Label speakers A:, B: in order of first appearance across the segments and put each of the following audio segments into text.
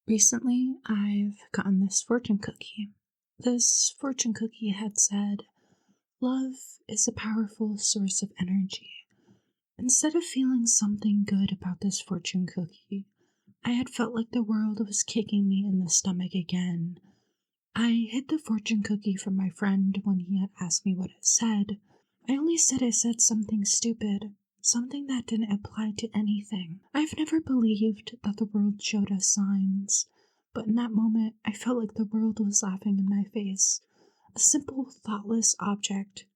A: Recently, I've gotten this fortune cookie. This fortune cookie had said, "Love is a powerful source of energy." Instead of feeling something good about this fortune cookie, I had felt like the world was kicking me in the stomach again. I hid the fortune cookie from my friend when he had asked me what it said. I only said it said something stupid, something that didn't apply to anything. I've never believed that the world showed us signs, but in that moment I felt like the world was laughing in my face. A simple, thoughtless object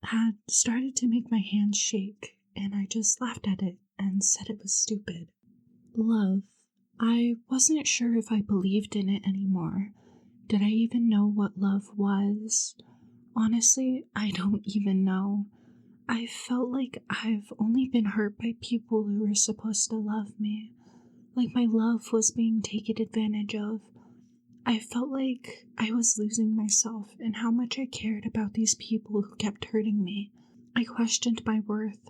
A: had started to make my hands shake, and I just laughed at it and said it was stupid. Love. I wasn't sure if I believed in it anymore. Did I even know what love was? Honestly, I don't even know. I felt like I've only been hurt by people who were supposed to love me. Like my love was being taken advantage of. I felt like I was losing myself and how much I cared about these people who kept hurting me. I questioned my worth.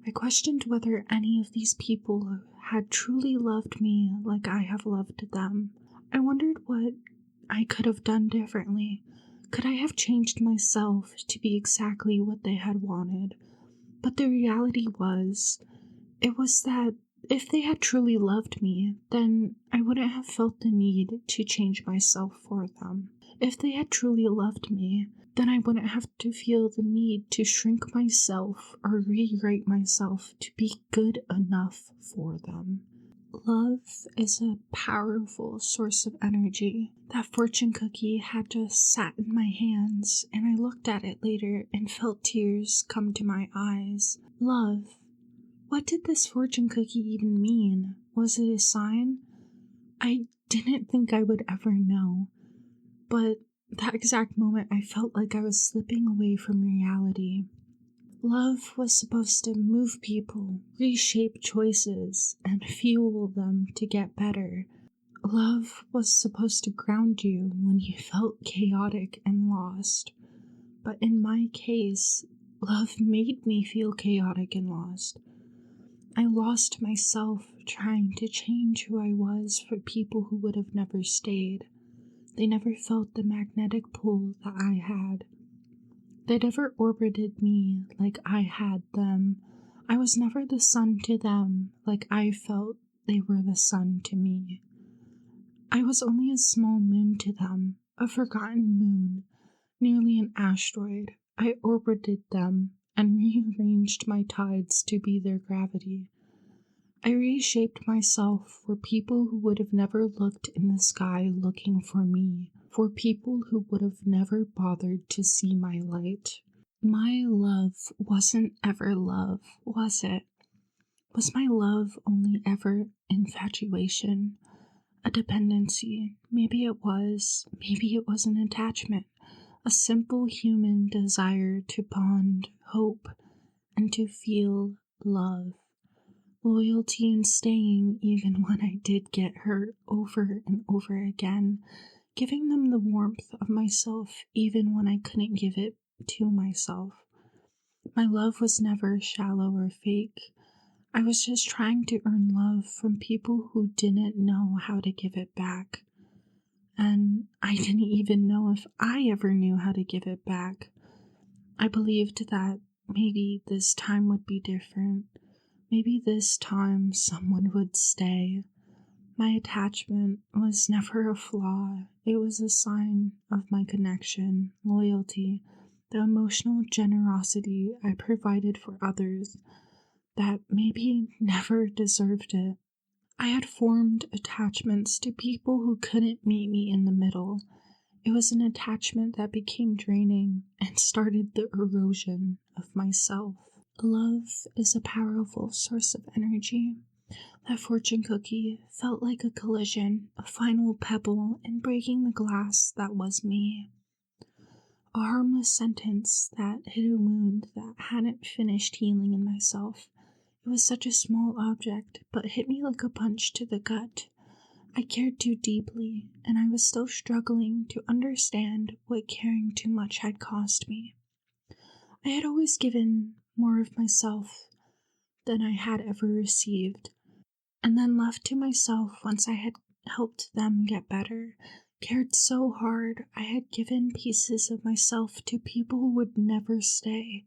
A: I questioned whether any of these people had truly loved me like I have loved them. I wondered what I could have done differently. Could I have changed myself to be exactly what they had wanted? But the reality was, it was that if they had truly loved me, then I wouldn't have felt the need to change myself for them. If they had truly loved me, then I wouldn't have to feel the need to shrink myself or rewrite myself to be good enough for them. Love is a powerful source of energy. That fortune cookie had just sat in my hands, and I looked at it later and felt tears come to my eyes. Love. What did this fortune cookie even mean? Was it a sign? I didn't think I would ever know. But that exact moment, I felt like I was slipping away from reality. Love was supposed to move people, reshape choices, and fuel them to get better. Love was supposed to ground you when you felt chaotic and lost. But in my case, love made me feel chaotic and lost. I lost myself trying to change who I was for people who would have never stayed. They never felt the magnetic pull that I had. They never orbited me like I had them. I was never the sun to them like I felt they were the sun to me. I was only a small moon to them, a forgotten moon, nearly an asteroid. I orbited them and rearranged my tides to be their gravity. I reshaped myself for people who would have never looked in the sky looking for me, for people who would have never bothered to see my light. My love wasn't ever love, was it? Was my love only ever infatuation? A dependency? Maybe it was. Maybe it was an attachment. A simple human desire to bond, hope, and to feel love. Loyalty and staying even when I did get hurt over and over again. Giving them the warmth of myself even when I couldn't give it to myself. My love was never shallow or fake. I was just trying to earn love from people who didn't know how to give it back. And I didn't even know if I ever knew how to give it back. I believed that maybe this time would be different. Maybe this time someone would stay. My attachment was never a flaw. It was a sign of my connection, loyalty, the emotional generosity I provided for others that maybe never deserved it. I had formed attachments to people who couldn't meet me in the middle. It was an attachment that became draining and started the erosion of myself. Love is a powerful source of energy. That fortune cookie felt like a collision, a final pebble in breaking the glass that was me. A harmless sentence that hit a wound that hadn't finished healing in myself. It was such a small object, but hit me like a punch to the gut. I cared too deeply, and I was still struggling to understand what caring too much had cost me. I had always given more of myself than I had ever received, and then left to myself once I had helped them get better, cared so hard I had given pieces of myself to people who would never stay,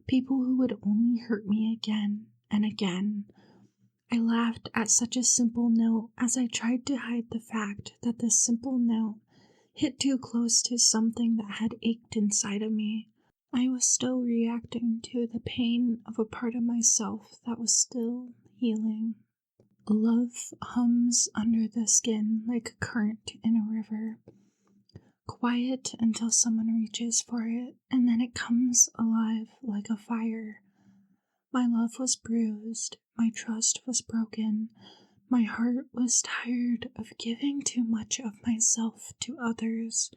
A: people who would only hurt me again and again. I laughed at such a simple note as I tried to hide the fact that this simple note hit too close to something that had ached inside of me. I was still reacting to the pain of a part of myself that was still healing. Love hums under the skin like a current in a river, quiet until someone reaches for it, and then it comes alive like a fire. My love was bruised, my trust was broken, my heart was tired of giving too much of myself to others.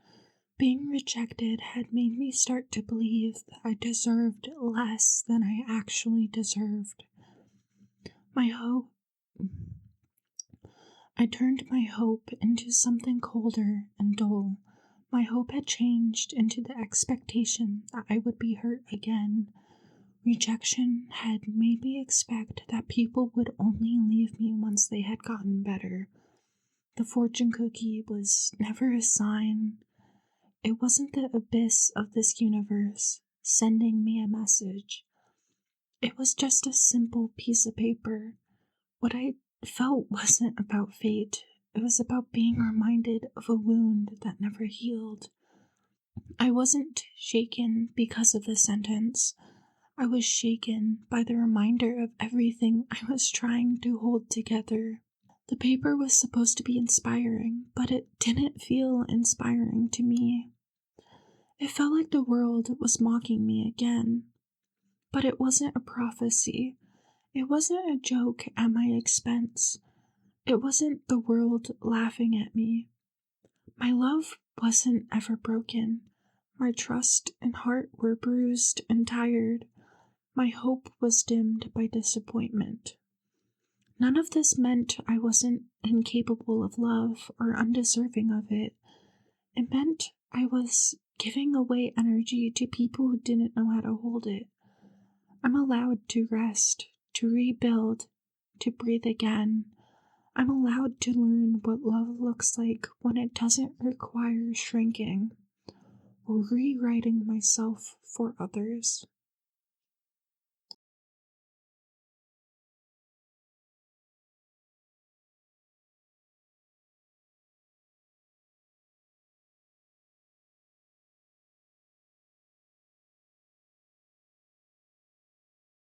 A: Being rejected had made me start to believe that I deserved less than I actually deserved. I turned my hope into something colder and dull. My hope had changed into the expectation that I would be hurt again. Rejection had made me expect that people would only leave me once they had gotten better. The fortune cookie was never a sign. It wasn't the abyss of this universe sending me a message. It was just a simple piece of paper. What I felt wasn't about fate. It was about being reminded of a wound that never healed. I wasn't shaken because of the sentence. I was shaken by the reminder of everything I was trying to hold together. The paper was supposed to be inspiring, but it didn't feel inspiring to me. It felt like the world was mocking me again. But it wasn't a prophecy. It wasn't a joke at my expense. It wasn't the world laughing at me. My love wasn't ever broken. My trust and heart were bruised and tired. My hope was dimmed by disappointment. None of this meant I wasn't incapable of love or undeserving of it. It meant I was giving away energy to people who didn't know how to hold it. I'm allowed to rest, to rebuild, to breathe again. I'm allowed to learn what love looks like when it doesn't require shrinking or rewriting myself for others.